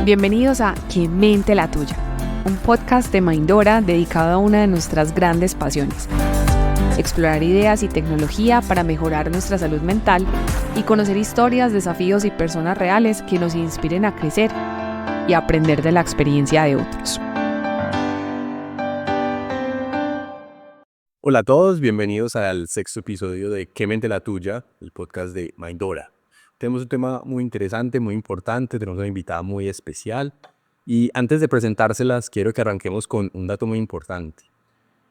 Bienvenidos a Que Mente la Tuya, un podcast de Mindora dedicado a una de nuestras grandes pasiones: explorar ideas y tecnología para mejorar nuestra salud mental y conocer historias, desafíos y personas reales que nos inspiren a crecer y aprender de la experiencia de otros. Hola a todos, bienvenidos al sexto episodio de Que Mente la Tuya, el podcast de Mindora. Tenemos un tema muy interesante, muy importante, tenemos una invitada muy especial y antes de presentárselas quiero que arranquemos con un dato muy importante.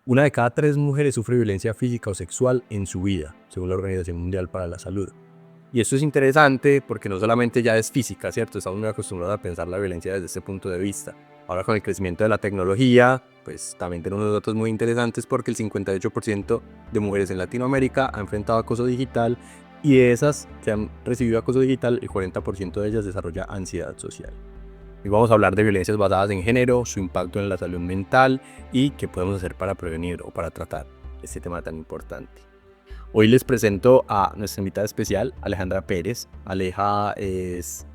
1 de cada 3 mujeres sufre violencia física o sexual en su vida, según la Organización Mundial para la Salud. Y esto es interesante porque no solamente ya es física, ¿cierto? Estamos muy acostumbrados a pensar la violencia desde este punto de vista. Ahora con el crecimiento de la tecnología, pues también tenemos unos datos muy interesantes porque el 58% de mujeres en Latinoamérica ha enfrentado acoso digital y de esas que han recibido acoso digital, el 40% de ellas desarrolla ansiedad social. Hoy vamos a hablar de violencias basadas en género, su impacto en la salud mental y qué podemos hacer para prevenir o para tratar este tema tan importante. Hoy les presento a nuestra invitada especial, Alejandra Pérez. Aleja es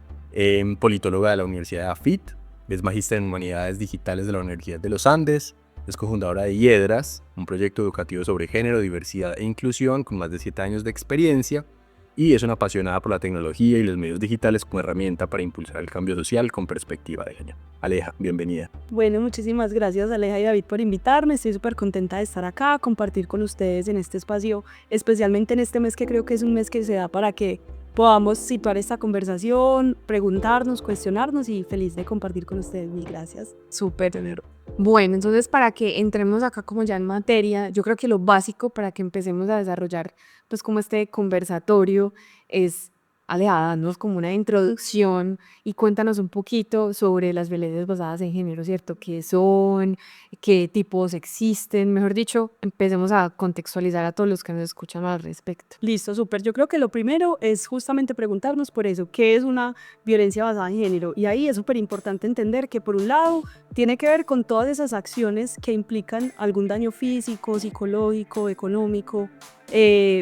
politóloga de la Universidad de AFIT, es magíster en Humanidades Digitales de la Universidad de los Andes, es cofundadora de Hiedras, un proyecto educativo sobre género, diversidad e inclusión con más de 7 años de experiencia, y es una apasionada por la tecnología y los medios digitales como herramienta para impulsar el cambio social con perspectiva de género. Aleja, bienvenida. Bueno, muchísimas gracias Aleja y David por invitarme. Estoy súper contenta de estar acá, compartir con ustedes en este espacio, especialmente en este mes que creo que es un mes que se da para que podamos situar esta conversación, preguntarnos, cuestionarnos y feliz de compartir con ustedes. Mil gracias. Súper. Bueno, entonces para que entremos acá como ya en materia, yo creo que lo básico para que empecemos a desarrollar pues como este conversatorio es, Aleja, danos como una introducción y cuéntanos un poquito sobre las violencias basadas en género, ¿cierto? ¿Qué son? ¿Qué tipos existen? Mejor dicho, empecemos a contextualizar a todos los que nos escuchan al respecto. Listo, súper. Yo creo que lo primero es justamente preguntarnos por eso, ¿qué es una violencia basada en género? Y ahí es súper importante entender que por un lado tiene que ver con todas esas acciones que implican algún daño físico, psicológico, económico,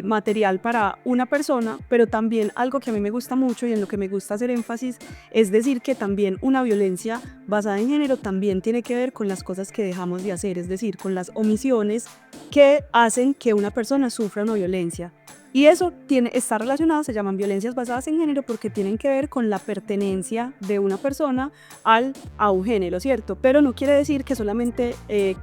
material para una persona, pero también algo que a mí me gusta mucho y en lo que me gusta hacer énfasis es decir que también una violencia basada en género también tiene que ver con las cosas que dejamos de hacer, es decir, con las omisiones que hacen que una persona sufra una violencia. Y eso está relacionado, se llaman violencias basadas en género porque tienen que ver con la pertenencia de una persona a un género, ¿cierto? Pero no quiere decir que solamente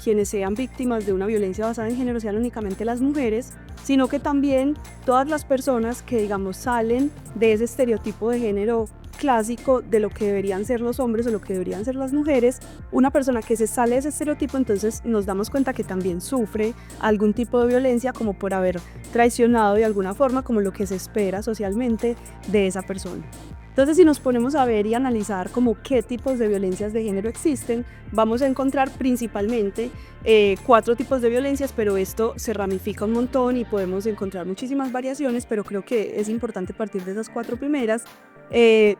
quienes sean víctimas de una violencia basada en género sean únicamente las mujeres, sino que también todas las personas que, digamos, salen de ese estereotipo de género clásico de lo que deberían ser los hombres o lo que deberían ser las mujeres. Una persona que se sale de ese estereotipo, entonces nos damos cuenta que también sufre algún tipo de violencia, como por haber traicionado de alguna forma como lo que se espera socialmente de esa persona. Entonces, si nos ponemos a ver y analizar como qué tipos de violencias de género existen, vamos a encontrar principalmente 4 tipos de violencias, pero esto se ramifica un montón y podemos encontrar muchísimas variaciones, pero creo que es importante partir de esas 4 primeras.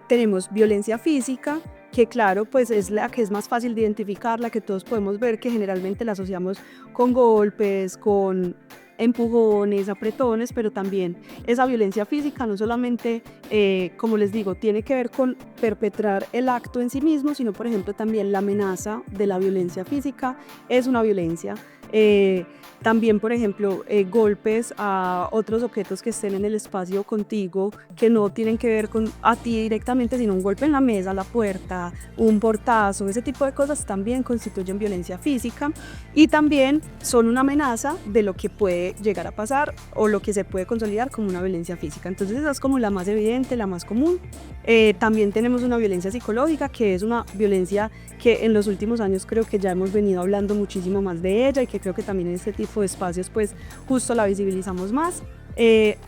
Tenemos violencia física, que claro, pues es la que es más fácil de identificar, la que todos podemos ver, que generalmente la asociamos con golpes, con empujones, apretones, pero también esa violencia física no solamente, como les digo, tiene que ver con perpetrar el acto en sí mismo, sino por ejemplo también la amenaza de la violencia física es una violencia. También, por ejemplo, golpes a otros objetos que estén en el espacio contigo, que no tienen que ver con a ti directamente, sino un golpe en la mesa, la puerta, un portazo, ese tipo de cosas también constituyen violencia física y también son una amenaza de lo que puede llegar a pasar o lo que se puede consolidar como una violencia física. Entonces esa es como la más evidente, la más común. También tenemos una violencia psicológica, que es una violencia que en los últimos años creo que ya hemos venido hablando muchísimo más de ella y que creo que también en este tipo de espacios pues justo la visibilizamos más.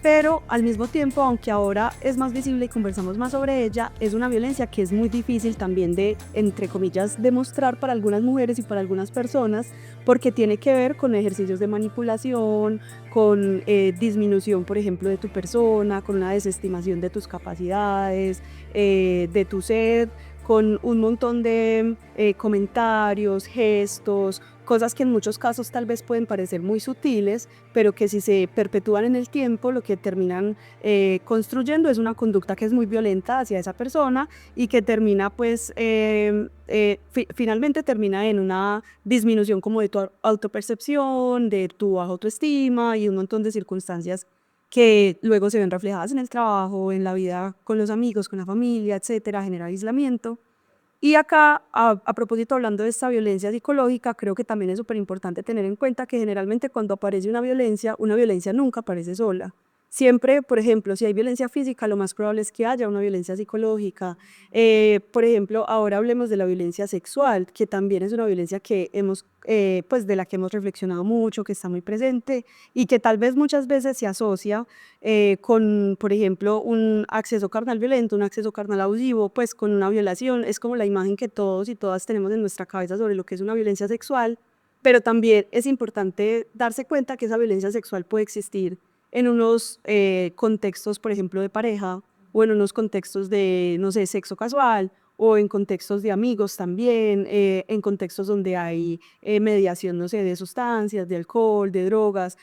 Pero al mismo tiempo, aunque ahora es más visible y conversamos más sobre ella, es una violencia que es muy difícil también de, entre comillas, demostrar para algunas mujeres y para algunas personas, porque tiene que ver con ejercicios de manipulación, con disminución, por ejemplo, de tu persona, con una desestimación de tus capacidades, de tu ser, con un montón de comentarios, gestos, cosas que en muchos casos tal vez pueden parecer muy sutiles, pero que si se perpetúan en el tiempo, lo que terminan construyendo es una conducta que es muy violenta hacia esa persona y que termina pues finalmente termina en una disminución como de tu autopercepción, de tu baja autoestima y un montón de circunstancias que luego se ven reflejadas en el trabajo, en la vida con los amigos, con la familia, etcétera, genera aislamiento. Y acá, a propósito, hablando de esta violencia psicológica, creo que también es súper importante tener en cuenta que generalmente cuando aparece una violencia nunca aparece sola. Siempre, por ejemplo, si hay violencia física, lo más probable es que haya una violencia psicológica. Por ejemplo, ahora hablemos de la violencia sexual, que también es una violencia que pues de la que hemos reflexionado mucho, que está muy presente y que tal vez muchas veces se asocia con, por ejemplo, un acceso carnal violento, un acceso carnal abusivo, pues con una violación. Es como la imagen que todos y todas tenemos en nuestra cabeza sobre lo que es una violencia sexual, pero también es importante darse cuenta que esa violencia sexual puede existir en unos contextos, por ejemplo, de pareja, o en unos contextos de, no sé, sexo casual, o en contextos de amigos también, en contextos donde hay mediación, no sé, de sustancias, de alcohol, de drogas.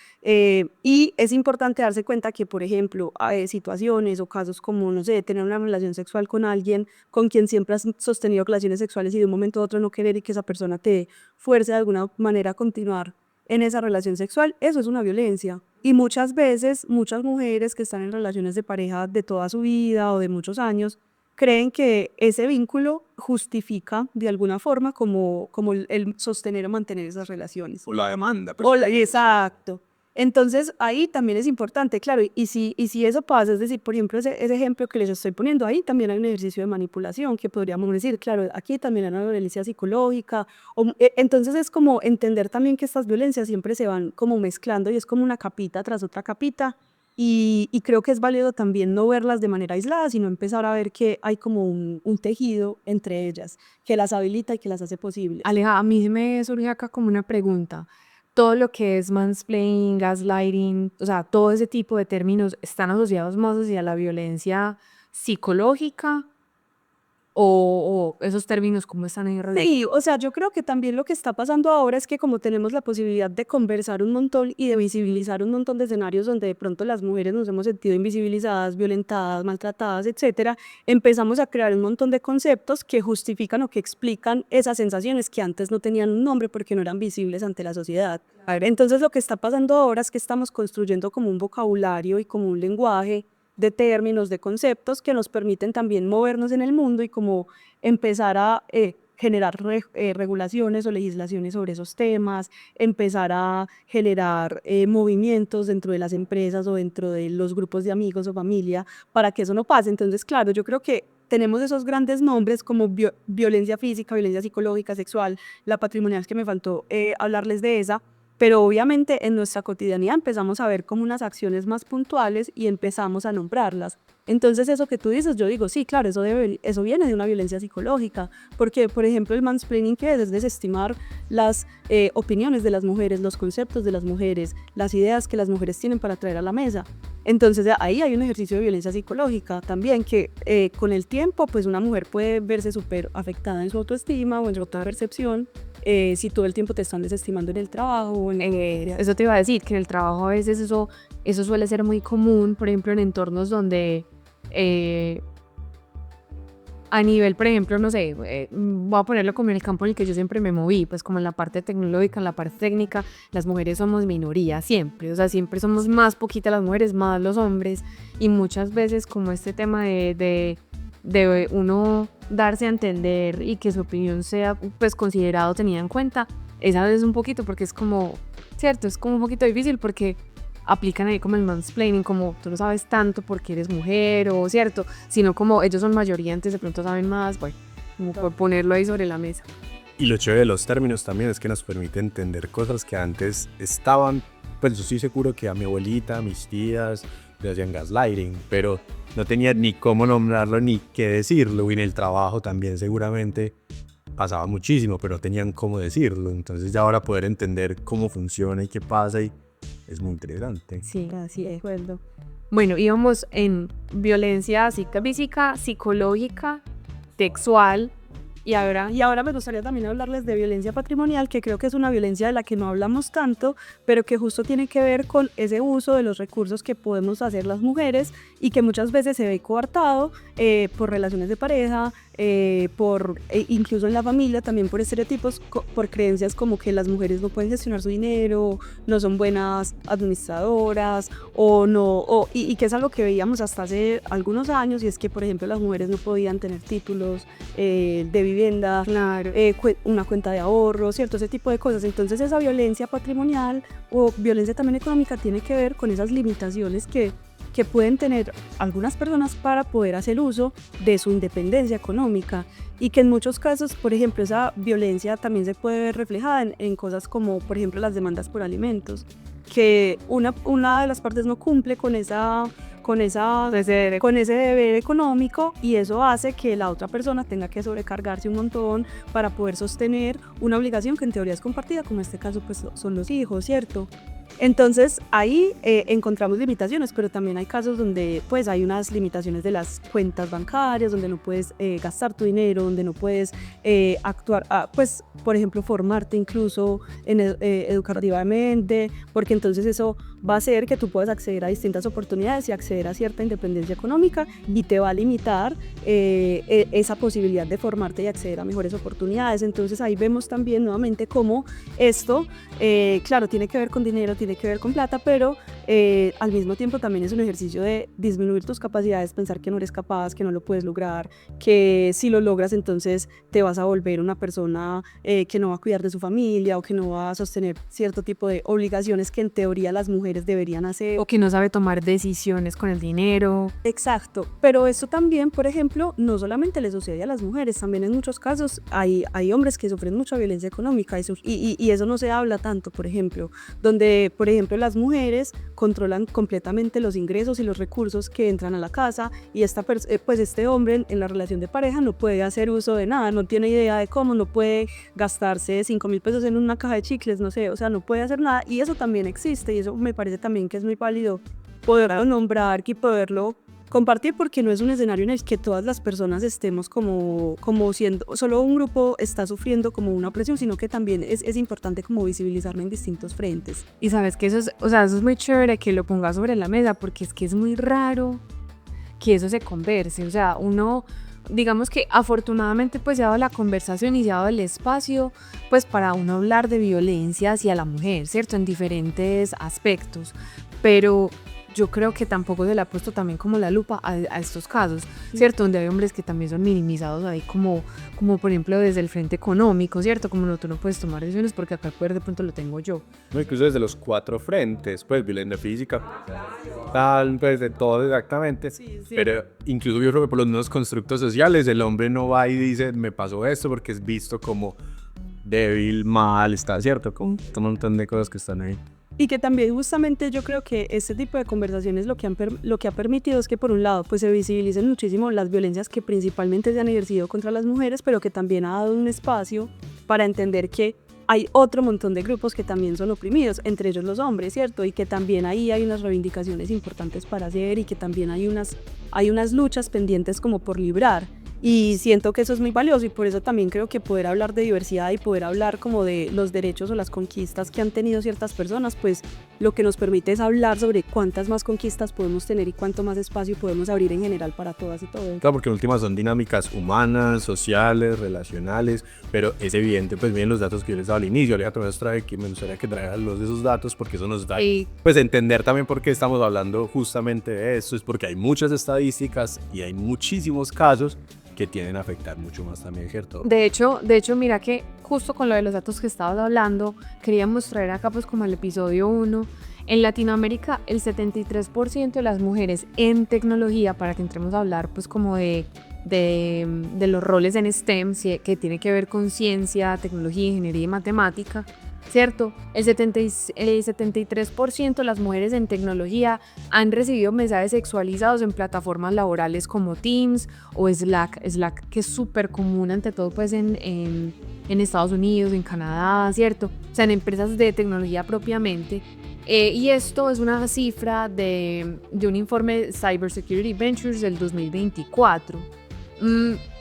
Y es importante darse cuenta que, por ejemplo, hay situaciones o casos como, no sé, tener una relación sexual con alguien con quien siempre has sostenido relaciones sexuales y de un momento a otro no querer y que esa persona te fuerce de alguna manera a continuar en esa relación sexual, eso es una violencia. Y muchas veces, muchas mujeres que están en relaciones de pareja de toda su vida o de muchos años, creen que ese vínculo justifica de alguna forma como el sostener o mantener esas relaciones. O la demanda. Exacto. Entonces ahí también es importante, claro, y si eso pasa, es decir, por ejemplo, ese ejemplo que les estoy poniendo ahí, también hay un ejercicio de manipulación que podríamos decir, claro, aquí también hay una violencia psicológica, entonces es como entender también que estas violencias siempre se van como mezclando y es como una capita tras otra capita, y creo que es válido también no verlas de manera aislada, sino empezar a ver que hay como un tejido entre ellas, que las habilita y que las hace posibles. Aleja, a mí me surge acá como una pregunta. Todo lo que es mansplaining, gaslighting, o sea, todo ese tipo de términos están asociados más hacia la violencia psicológica o esos términos cómo están en relación. Sí, o sea, yo creo que también lo que está pasando ahora es que como tenemos la posibilidad de conversar un montón y de visibilizar un montón de escenarios donde de pronto las mujeres nos hemos sentido invisibilizadas, violentadas, maltratadas, etcétera, empezamos a crear un montón de conceptos que justifican o que explican esas sensaciones que antes no tenían un nombre porque no eran visibles ante la sociedad. Entonces lo que está pasando ahora es que estamos construyendo como un vocabulario y como un lenguaje de términos, de conceptos que nos permiten también movernos en el mundo y como empezar a generar regulaciones o legislaciones sobre esos temas, empezar a generar movimientos dentro de las empresas o dentro de los grupos de amigos o familia para que eso no pase. Entonces, claro, yo creo que tenemos esos grandes nombres como violencia física, violencia psicológica, sexual, la patrimonial, es que me faltó hablarles de esa, pero obviamente en nuestra cotidianidad empezamos a ver como unas acciones más puntuales y empezamos a nombrarlas. Entonces eso que tú dices, yo digo, sí, claro, eso viene de una violencia psicológica, porque por ejemplo el mansplaining que es desestimar las opiniones de las mujeres, los conceptos de las mujeres, las ideas que las mujeres tienen para traer a la mesa. Entonces ahí hay un ejercicio de violencia psicológica también que con el tiempo pues una mujer puede verse súper afectada en su autoestima o en su autopercepción si todo el tiempo te están desestimando en el trabajo. Eso te iba a decir, que en el trabajo a veces eso suele ser muy común, por ejemplo, en entornos donde a nivel, por ejemplo, no sé, voy a ponerlo como en el campo en el que yo siempre me moví, pues como en la parte tecnológica, en la parte técnica, las mujeres somos minoría siempre, o sea, siempre somos más poquitas las mujeres, más los hombres, y muchas veces como este tema de uno darse a entender y que su opinión sea pues considerado, tenida en cuenta, esa vez un poquito, porque es como, cierto, es como un poquito difícil porque aplican ahí como el mansplaining, como tú no sabes tanto porque eres mujer o cierto, sino como ellos son mayoría, entonces de pronto saben más, bueno, como por ponerlo ahí sobre la mesa. Y lo chévere de los términos también es que nos permite entender cosas que antes estaban, pues yo estoy seguro que a mi abuelita, a mis tías le hacían gaslighting, pero no tenía ni cómo nombrarlo ni qué decirlo, y en el trabajo también seguramente pasaba muchísimo, pero no tenían cómo decirlo, entonces ya ahora poder entender cómo funciona y qué pasa y es muy interesante. Sí, así de acuerdo. Bueno, íbamos en violencia física, psicológica, sexual, Y ahora me gustaría también hablarles de violencia patrimonial, que creo que es una violencia de la que no hablamos tanto, pero que justo tiene que ver con ese uso de los recursos que podemos hacer las mujeres y que muchas veces se ve coartado por relaciones de pareja, incluso en la familia, también por estereotipos, por creencias como que las mujeres no pueden gestionar su dinero, no son buenas administradoras y que es algo que veíamos hasta hace algunos años, y es que por ejemplo las mujeres no podían tener títulos de vivienda, Claro. una cuenta de ahorro, ¿cierto? Ese tipo de cosas. Entonces esa violencia patrimonial o violencia también económica tiene que ver con esas limitaciones que pueden tener algunas personas para poder hacer uso de su independencia económica, y que en muchos casos, por ejemplo, esa violencia también se puede ver reflejada en cosas como, por ejemplo, las demandas por alimentos, que una de las partes no cumple con ese deber económico, y eso hace que la otra persona tenga que sobrecargarse un montón para poder sostener una obligación que en teoría es compartida, como en este caso pues son los hijos, ¿cierto? Entonces ahí encontramos limitaciones, pero también hay casos donde pues hay unas limitaciones de las cuentas bancarias, donde no puedes gastar tu dinero, donde no puedes actuar, pues por ejemplo formarte incluso educativamente, porque entonces eso va a hacer que tú puedas acceder a distintas oportunidades y acceder a cierta independencia económica, y te va a limitar esa posibilidad de formarte y acceder a mejores oportunidades. Entonces ahí vemos también nuevamente cómo esto, claro, tiene que ver con dinero, tiene que ver con plata, pero al mismo tiempo también es un ejercicio de disminuir tus capacidades, pensar que no eres capaz, que no lo puedes lograr, que si lo logras entonces te vas a volver una persona que no va a cuidar de su familia o que no va a sostener cierto tipo de obligaciones que en teoría las mujeres deberían hacer. O que no sabe tomar decisiones con el dinero. Exacto, pero esto también, por ejemplo, no solamente le sucede a las mujeres, también en muchos casos hay hombres que sufren mucha violencia económica, y eso no se habla tanto, por ejemplo, donde, por ejemplo, las mujeres controlan completamente los ingresos y los recursos que entran a la casa, y pues este hombre en la relación de pareja no puede hacer uso de nada, no tiene idea de cómo, no puede gastarse 5.000 pesos en una caja de chicles, no sé, o sea, no puede hacer nada, y eso también existe, y eso me parece también que es muy válido poderlo nombrar y poderlo compartir, porque no es un escenario en el que todas las personas estemos como siendo, solo un grupo está sufriendo como una opresión, sino que también es importante como visibilizarlo en distintos frentes. Y sabes que eso es muy chévere que lo pongas sobre la mesa, porque es que es muy raro que eso se converse. O sea, uno, digamos que afortunadamente pues se ha dado la conversación y se ha dado el espacio pues para uno hablar de violencia hacia la mujer, ¿cierto? En diferentes aspectos, pero yo creo que tampoco se le ha puesto también como la lupa a estos casos, ¿cierto? Donde hay hombres que también son minimizados ahí como por ejemplo desde el frente económico, ¿cierto? Como no, tú no puedes tomar decisiones porque acá el poder de pronto lo tengo yo. No, incluso desde los 4 frentes, pues violencia física, tal, pues de todo exactamente. Sí. Pero incluso yo creo que por los nuevos constructos sociales el hombre no va y dice me pasó esto porque es visto como débil, mal, está cierto, como un montón de cosas que están ahí. Y que también justamente yo creo que este tipo de conversaciones lo que ha permitido es que por un lado pues se visibilicen muchísimo las violencias que principalmente se han ejercido contra las mujeres, pero que también ha dado un espacio para entender que hay otro montón de grupos que también son oprimidos, entre ellos los hombres, ¿cierto? Y que también ahí hay unas reivindicaciones importantes para hacer, y que también hay unas luchas pendientes como por librar. Y siento que eso es muy valioso, y por eso también creo que poder hablar de diversidad y poder hablar como de los derechos o las conquistas que han tenido ciertas personas, pues lo que nos permite es hablar sobre cuántas más conquistas podemos tener y cuánto más espacio podemos abrir en general para todas y todos. Claro, porque en últimas son dinámicas humanas, sociales, relacionales, pero es evidente, pues bien los datos que yo les daba al inicio, Alejandro me gustaría que traigan los de esos datos, porque eso nos da, pues entender también por qué estamos hablando justamente de esto, es porque hay muchas estadísticas y hay muchísimos casos que tienden a afectar mucho más también, ¿cierto? De hecho, mira que justo con lo de los datos que estabas hablando, queríamos traer acá pues como el episodio 1. En Latinoamérica, el 73% de las mujeres en tecnología, para que entremos a hablar pues como de los roles en STEM, que tiene que ver con ciencia, tecnología, ingeniería y matemática, ¿cierto? El 73% de las mujeres en tecnología han recibido mensajes sexualizados en plataformas laborales como Teams o Slack, que es súper común ante todo pues en Estados Unidos, en Canadá, ¿cierto? O sea, en empresas de tecnología propiamente. Y esto es una cifra de un informe Cybersecurity Ventures del 2024.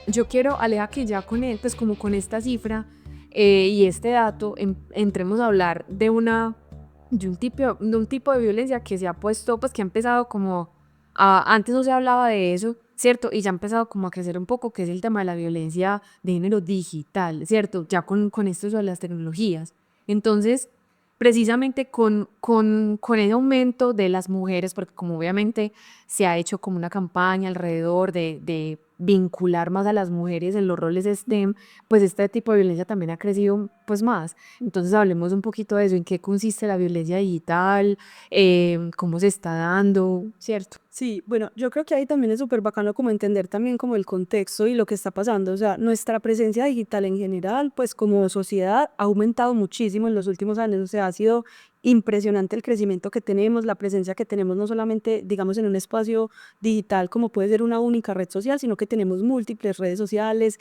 yo quiero, Aleja, que ya con él, pues como con esta cifra y este dato, entremos a hablar de un tipo de violencia que se ha puesto, pues que ha empezado como, antes no se hablaba de eso, ¿cierto? Y ya ha empezado como a crecer un poco, que es el tema de la violencia de género digital, ¿cierto? Ya con esto de las tecnologías. Entonces, precisamente con el aumento de las mujeres, porque como obviamente se ha hecho como una campaña alrededor de vincular más a las mujeres en los roles STEM, pues este tipo de violencia también ha crecido pues más. Entonces hablemos un poquito de eso, en qué consiste la violencia digital, cómo se está dando, ¿cierto? Sí, bueno, yo creo que ahí también es súper bacano como entender también como el contexto y lo que está pasando. O sea, nuestra presencia digital en general, pues como sociedad, ha aumentado muchísimo en los últimos años. O sea, ha sido impresionante el crecimiento que tenemos, la presencia que tenemos no solamente, digamos, en un espacio digital como puede ser una única red social, sino que tenemos múltiples redes sociales,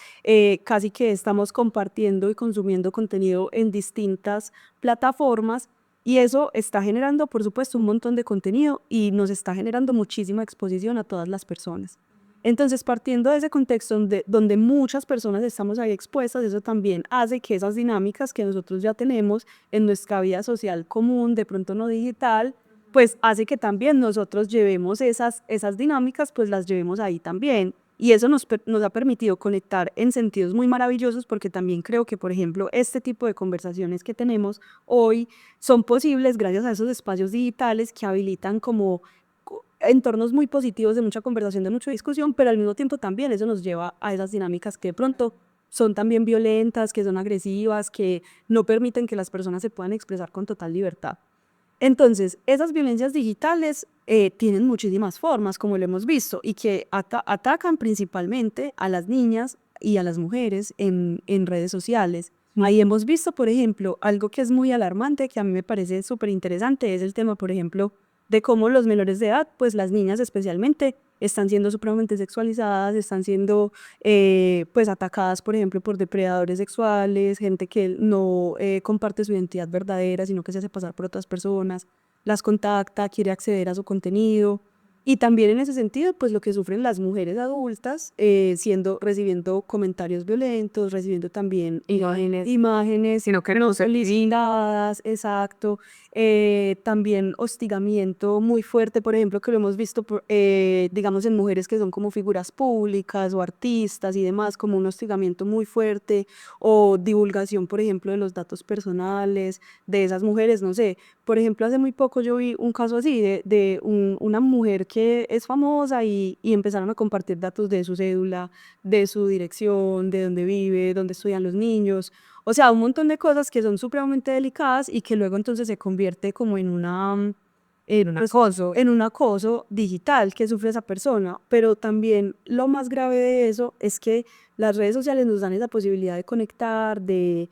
casi que estamos compartiendo y consumiendo contenido en distintas plataformas. Y eso está generando, por supuesto, un montón de contenido y nos está generando muchísima exposición a todas las personas. Entonces, partiendo de ese contexto donde muchas personas estamos ahí expuestas, eso también hace que esas dinámicas que nosotros ya tenemos en nuestra vida social común, de pronto no digital, pues hace que también nosotros llevemos esas dinámicas, pues las llevemos ahí también. Y eso nos ha permitido conectar en sentidos muy maravillosos porque también creo que, por ejemplo, este tipo de conversaciones que tenemos hoy son posibles gracias a esos espacios digitales que habilitan como entornos muy positivos de mucha conversación, de mucha discusión, pero al mismo tiempo también eso nos lleva a esas dinámicas que de pronto son también violentas, que son agresivas, que no permiten que las personas se puedan expresar con total libertad. Entonces, esas violencias digitales tienen muchísimas formas, como lo hemos visto, y que atacan principalmente a las niñas y a las mujeres en redes sociales. Ahí hemos visto, por ejemplo, algo que es muy alarmante, que a mí me parece súper interesante, es el tema, por ejemplo, de cómo los menores de edad, pues las niñas especialmente, están siendo supremamente sexualizadas, están siendo pues atacadas, por ejemplo, por depredadores sexuales, gente que no comparte su identidad verdadera, sino que se hace pasar por otras personas, las contacta, quiere acceder a su contenido. Y también en ese sentido, pues lo que sufren las mujeres adultas, recibiendo comentarios violentos, recibiendo también imágenes Sino que no se solicitadas, exacto, también hostigamiento muy fuerte, por ejemplo, que lo hemos visto, digamos, en mujeres que son como figuras públicas o artistas y demás, como un hostigamiento muy fuerte, o divulgación, por ejemplo, de los datos personales de esas mujeres, no sé. Por ejemplo, hace muy poco yo vi un caso así de una mujer que es famosa y empezaron a compartir datos de su cédula, de su dirección, de dónde vive, dónde estudian los niños. O sea, un montón de cosas que son supremamente delicadas y que luego entonces se convierte como en un acoso digital que sufre esa persona. Pero también lo más grave de eso es que las redes sociales nos dan esa posibilidad de conectar, de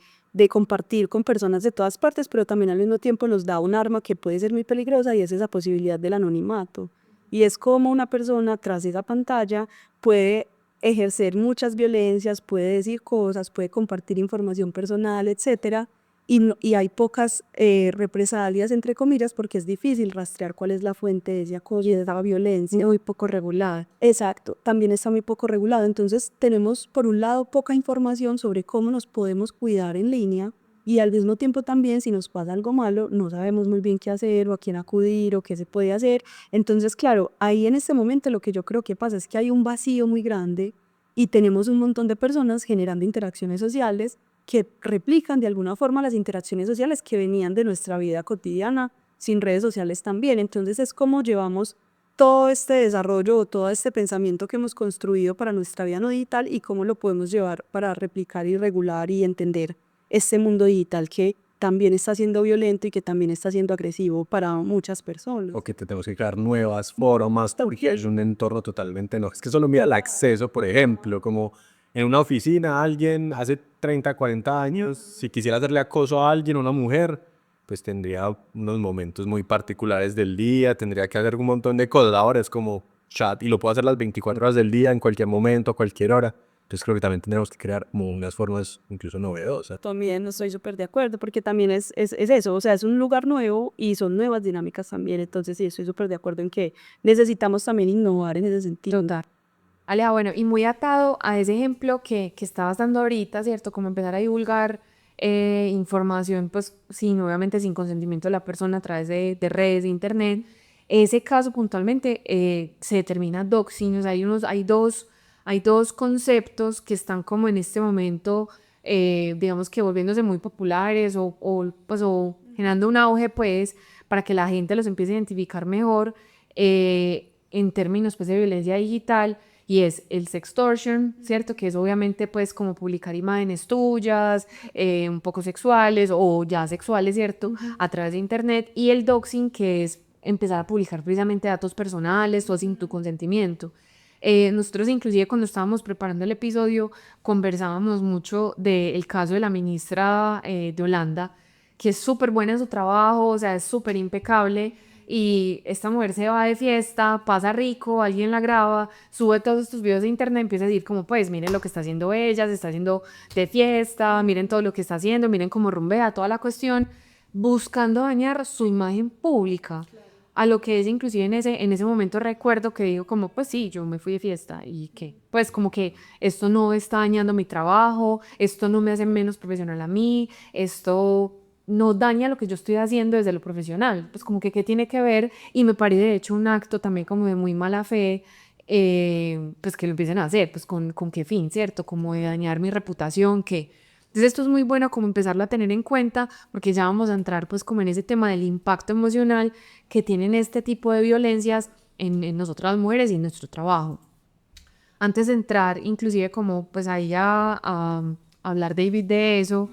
compartir con personas de todas partes, pero también al mismo tiempo nos da un arma que puede ser muy peligrosa y es esa posibilidad del anonimato. Y es como una persona tras esa pantalla puede ejercer muchas violencias, puede decir cosas, puede compartir información personal, etcétera, y hay pocas represalias, entre comillas, porque es difícil rastrear cuál es la fuente de ese acoso y de esa violencia. muy poco regulada. Exacto, también está muy poco regulado. Entonces tenemos, por un lado, poca información sobre cómo nos podemos cuidar en línea y al mismo tiempo también, si nos pasa algo malo, no sabemos muy bien qué hacer o a quién acudir o qué se puede hacer. Entonces, claro, ahí en este momento lo que yo creo que pasa es que hay un vacío muy grande y tenemos un montón de personas generando interacciones sociales que replican de alguna forma las interacciones sociales que venían de nuestra vida cotidiana sin redes sociales también. Entonces es como llevamos todo este desarrollo o todo este pensamiento que hemos construido para nuestra vida no digital y cómo lo podemos llevar para replicar y regular y entender este mundo digital que también está siendo violento y que también está siendo agresivo para muchas personas. O que tenemos que crear nuevas formas, porque es un entorno totalmente no. Es que solo mira el acceso, por ejemplo, como en una oficina, alguien hace 30, 40 años, si quisiera hacerle acoso a alguien, a una mujer, pues tendría unos momentos muy particulares del día, tendría que hacer un montón de cosas. Ahora es como chat y lo puedo hacer las 24 horas del día, en cualquier momento, a cualquier hora. Entonces creo que también tendremos que crear como unas formas incluso novedosas. También estoy súper de acuerdo porque también es eso, o sea, es un lugar nuevo y son nuevas dinámicas también. Entonces sí, estoy súper de acuerdo en que necesitamos también innovar en ese sentido. Total. Aleja, bueno, y muy atado a ese ejemplo que estabas dando ahorita, ¿cierto? Como empezar a divulgar información, pues sin, obviamente sin consentimiento de la persona a través de redes, de internet. Ese caso puntualmente se determina doxing, o sea, hay dos conceptos que están como en este momento, digamos que volviéndose muy populares o generando un auge, pues, para que la gente los empiece a identificar mejor en términos pues, de violencia digital, y es el sextortion, ¿cierto? Que es obviamente pues como publicar imágenes tuyas, un poco sexuales o ya sexuales, ¿cierto? A través de internet. Y el doxing, que es empezar a publicar precisamente datos personales o sin tu consentimiento. Nosotros inclusive cuando estábamos preparando el episodio conversábamos mucho del caso de la ministra de Holanda, que es súper buena en su trabajo, o sea, es súper impecable, y esta mujer se va de fiesta, pasa rico, alguien la graba, sube todos estos videos de internet, empieza a decir como pues miren lo que está haciendo ella, se está haciendo de fiesta, miren todo lo que está haciendo, miren cómo rumbea, toda la cuestión, buscando dañar su imagen pública. A lo que es inclusive en ese momento recuerdo que digo como pues sí, yo me fui de fiesta y que pues como que esto no está dañando mi trabajo, esto no me hace menos profesional a mí, esto no daña lo que yo estoy haciendo desde lo profesional, pues como que qué tiene que ver, y me parece de hecho un acto también como de muy mala fe, pues que lo empiecen a hacer, pues con qué fin, ¿cierto? Como de dañar mi reputación, que... Entonces esto es muy bueno como empezarlo a tener en cuenta, porque ya vamos a entrar pues como en ese tema del impacto emocional que tienen este tipo de violencias en nosotras las mujeres y en nuestro trabajo. Antes de entrar inclusive como pues ahí a hablar David de eso,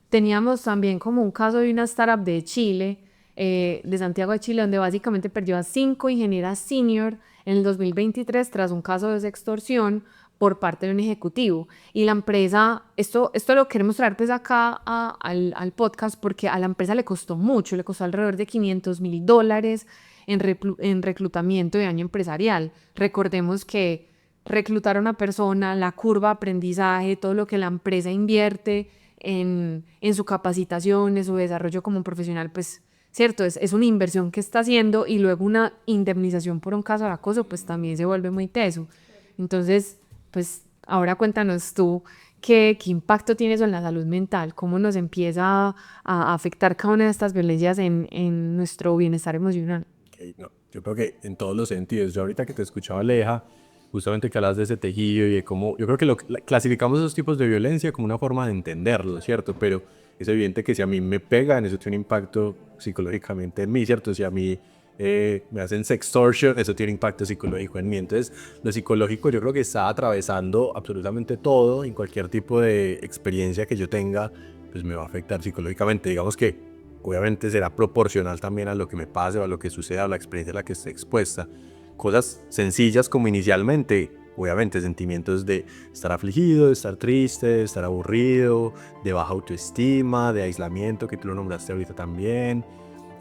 teníamos también como un caso de una startup de Chile, de Santiago de Chile, donde básicamente perdió a 5 ingenieras senior en el 2023 tras un caso de extorsión por parte de un ejecutivo. Y la empresa, esto lo queremos traer pues acá al podcast porque a la empresa le costó mucho, le costó alrededor de $500,000 en reclutamiento de año empresarial. Recordemos que reclutar a una persona, la curva de aprendizaje, todo lo que la empresa invierte en su capacitación, en su desarrollo como profesional, pues, cierto, es una inversión que está haciendo, y luego una indemnización por un caso de acoso, pues también se vuelve muy teso. Entonces, pues, ahora cuéntanos tú qué impacto tiene eso en la salud mental, cómo nos empieza a afectar cada una de estas violencias en nuestro bienestar emocional. Okay, no, yo creo que en todos los sentidos. Yo ahorita que te escuchaba, Aleja, justamente que hablas de ese tejido y de cómo, yo creo que clasificamos esos tipos de violencia como una forma de entenderlo, ¿cierto? Pero es evidente que si a mí me pegan, eso tiene un impacto psicológicamente en mí, ¿cierto? Si a mí me hacen sextortion, eso tiene impacto psicológico en mí. Entonces, lo psicológico yo creo que está atravesando absolutamente todo, en cualquier tipo de experiencia que yo tenga, pues me va a afectar psicológicamente. Digamos que obviamente será proporcional también a lo que me pase o a lo que suceda o a la experiencia a la que esté expuesta. Cosas sencillas como inicialmente, obviamente sentimientos de estar afligido, de estar triste, de estar aburrido, de baja autoestima, de aislamiento, que tú lo nombraste ahorita también.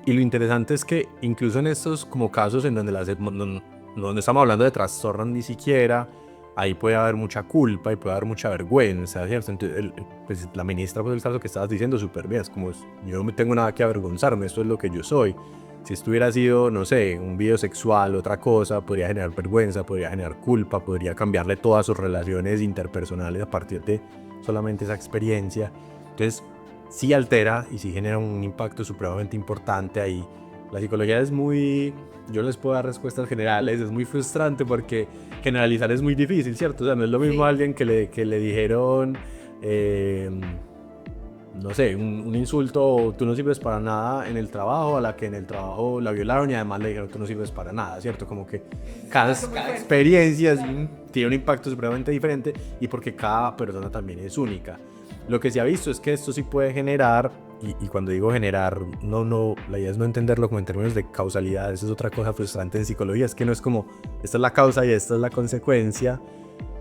Y lo interesante es que incluso en estos como casos en donde no estamos hablando de trastornos ni siquiera, ahí puede haber mucha culpa y puede haber mucha vergüenza, ¿cierto? Entonces, pues, la ministra, pues el caso que estabas diciendo, súper bien, es como, yo no me tengo nada que avergonzarme, esto es lo que yo soy. Si esto hubiera sido, no sé, un video sexual, otra cosa, podría generar vergüenza, podría generar culpa, podría cambiarle todas sus relaciones interpersonales a partir de solamente esa experiencia. Entonces, sí altera y sí genera un impacto supremamente importante ahí. La psicología es muy... Yo les puedo dar respuestas generales, es muy frustrante porque generalizar es muy difícil, ¿cierto? O sea, no es lo mismo a alguien que le dijeron, no sé, un insulto, tú no sirves para nada en el trabajo, a la que en el trabajo la violaron y además le dijeron tú no sirves para nada, ¿cierto? Como que cada experiencia tiene un impacto supremamente diferente y porque cada persona también es única. Lo que se ha visto es que esto sí puede generar, y cuando digo generar, la idea es no entenderlo como en términos de causalidad. Esa es otra cosa frustrante en psicología, es que no es como esta es la causa y esta es la consecuencia,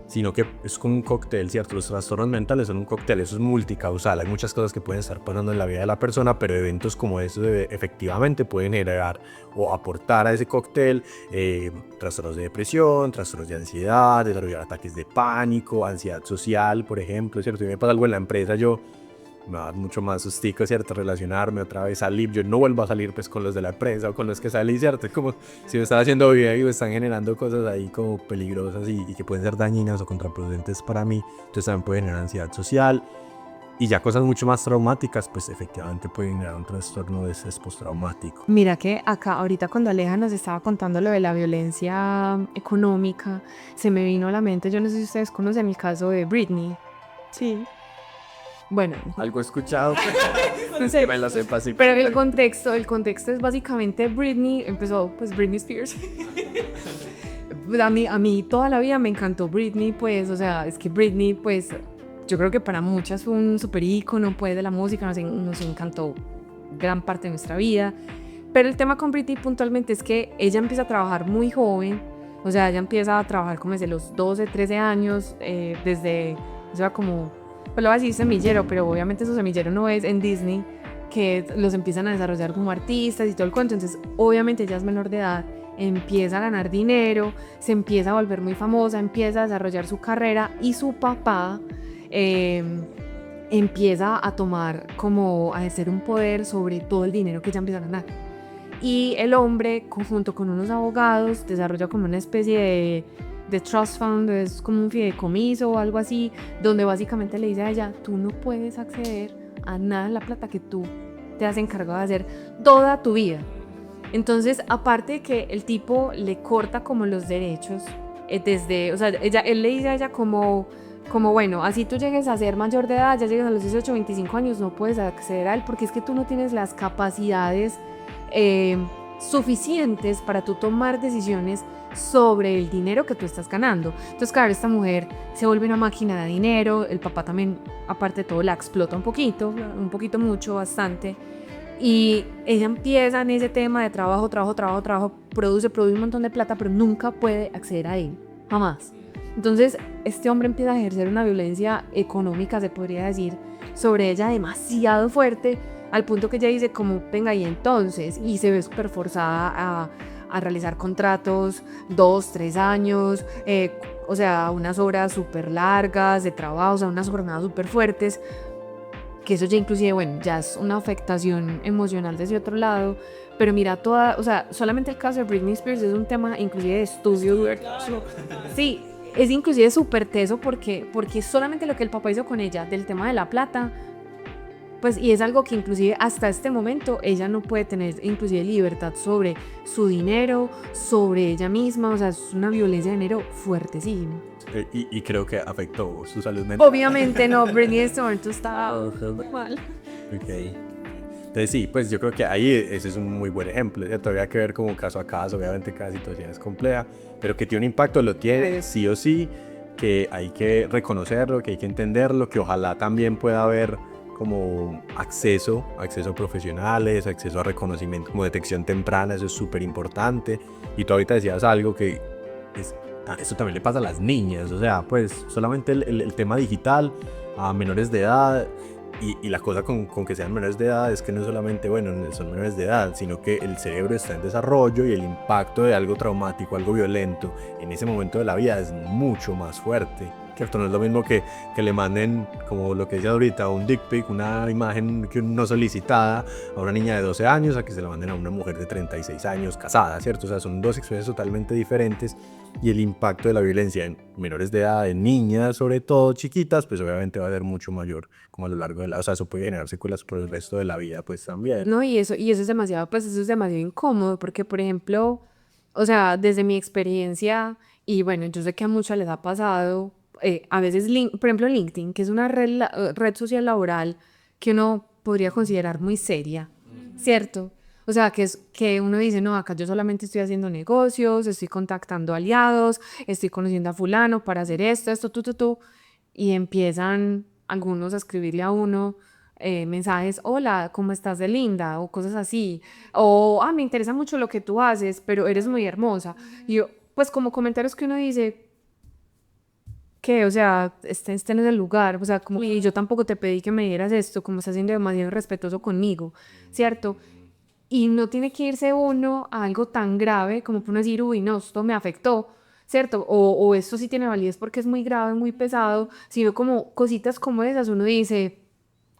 sino que es como un cóctel, ¿cierto? Los trastornos mentales son un cóctel, eso es multicausal, hay muchas cosas que pueden estar pasando en la vida de la persona, pero eventos como estos efectivamente pueden generar o aportar a ese cóctel trastornos de depresión, trastornos de ansiedad, desarrollar ataques de pánico, ansiedad social, por ejemplo, ¿cierto? Si me pasa algo en la empresa, yo me va a dar mucho más sustico, ¿cierto? Relacionarme otra vez, salir, yo no vuelvo a salir pues con los de la empresa o con los que salí, ¿cierto? Es como si me están haciendo video, están generando cosas ahí como peligrosas y que pueden ser dañinas o contraproducentes para mí, entonces también puede generar ansiedad social. Y ya cosas mucho más traumáticas, pues efectivamente pueden generar un trastorno de estrés postraumático. Mira que acá, ahorita cuando Aleja nos estaba contando lo de la violencia económica, se me vino a la mente, yo no sé si ustedes conocen el caso de Britney. Sí. Bueno, Algo he escuchado, no sé, me lo sepa así. pero el contexto es básicamente Britney, empezó pues Britney Spears. A mí toda la vida me encantó Britney, pues, o sea, es que Britney, pues, yo creo que para muchas fue un super ícono, pues, de la música, nos encantó gran parte de nuestra vida. Pero el tema con Britney puntualmente es que ella empieza a trabajar muy joven, o sea, ella empieza a trabajar como desde los 12, 13 años, desde, o sea, como, pues lo voy a decir semillero, pero obviamente su semillero no es en Disney, que los empiezan a desarrollar como artistas y todo el cuento, entonces obviamente ella es menor de edad, empieza a ganar dinero, se empieza a volver muy famosa, empieza a desarrollar su carrera y su papá empieza a tomar como a ejercer un poder sobre todo el dinero que ella empieza a ganar. Y el hombre, junto con unos abogados, desarrolla como una especie de trust fund, es como un fideicomiso o algo así, donde básicamente le dice a ella, tú no puedes acceder a nada de la plata que tú te has encargado de hacer toda tu vida. Entonces, aparte de que el tipo le corta como los derechos, o sea, él le dice a ella como bueno, así tú llegues a ser mayor de edad, ya llegues a los 18, 25 años, no puedes acceder a él porque es que tú no tienes las capacidades suficientes para tú tomar decisiones sobre el dinero que tú estás ganando. Entonces, claro, esta mujer se vuelve una máquina de dinero, el papá también, aparte de todo, la explota un poquito mucho, bastante. Y ella empieza en ese tema de trabajo, produce un montón de plata, pero nunca puede acceder a él, jamás. Entonces, este hombre empieza a ejercer una violencia económica, se podría decir, sobre ella demasiado fuerte, al punto que ella dice como, venga, y entonces, y se ve súper forzada a realizar contratos 2, 3 años, o sea, unas horas súper largas de trabajo, o sea, unas jornadas súper fuertes, que eso ya inclusive, bueno, ya es una afectación emocional desde otro lado, pero mira o sea, solamente el caso de Britney Spears es un tema inclusive de estudio. Sí, es inclusive súper teso porque solamente lo que el papá hizo con ella del tema de la plata, pues, y es algo que inclusive hasta este momento ella no puede tener inclusive libertad sobre su dinero, sobre ella misma, o sea, es una violencia de género fuertesísima. Y creo que afectó su salud mental. Obviamente no, Britney en este momento está mal. Ok. Entonces sí, pues yo creo que ahí ese es un muy buen ejemplo. Todavía hay que ver como caso a caso, obviamente cada situación es compleja, pero que tiene un impacto, lo tiene sí o sí, que hay que reconocerlo, que hay que entenderlo, que ojalá también pueda haber como acceso a profesionales, acceso a reconocimiento, como detección temprana, eso es súper importante. Y tú ahorita decías algo que eso también le pasa a las niñas, o sea, pues solamente el tema digital a menores de edad. Y la cosa con que sean menores de edad es que no solamente, bueno, son menores de edad, sino que el cerebro está en desarrollo y el impacto de algo traumático, algo violento, en ese momento de la vida es mucho más fuerte. ¿Cierto? No es lo mismo que le manden, como lo que decía ahorita, un dick pic, una imagen no solicitada a una niña de 12 años, a que se la manden a una mujer de 36 años casada, ¿cierto? O sea, son dos experiencias totalmente diferentes y el impacto de la violencia en menores de edad, en niñas, sobre todo chiquitas, pues obviamente va a ser mucho mayor como a lo largo de la... O sea, eso puede generar secuelas por el resto de la vida, pues también. No, y eso es demasiado, pues eso es demasiado incómodo, porque por ejemplo, o sea, desde mi experiencia, y bueno, yo sé que a muchos les ha pasado, a veces, por ejemplo, LinkedIn, que es una red social laboral que uno podría considerar muy seria, ¿cierto? O sea, que uno dice, no, acá yo solamente estoy haciendo negocios, estoy contactando aliados, estoy conociendo a fulano para hacer esto, y empiezan algunos a escribirle a uno mensajes, hola, ¿cómo estás de linda? O cosas así. O, me interesa mucho lo que tú haces, pero eres muy hermosa. Y yo, pues como comentarios que uno dice, que, o sea, este no es el lugar, o sea, como, y yo tampoco te pedí que me dieras esto, como estás siendo demasiado irrespetuoso conmigo, ¿cierto? Y no tiene que irse uno a algo tan grave como para uno decir, uy, no, esto me afectó, ¿cierto? O esto sí tiene validez porque es muy grave, muy pesado, sino como cositas como esas, uno dice,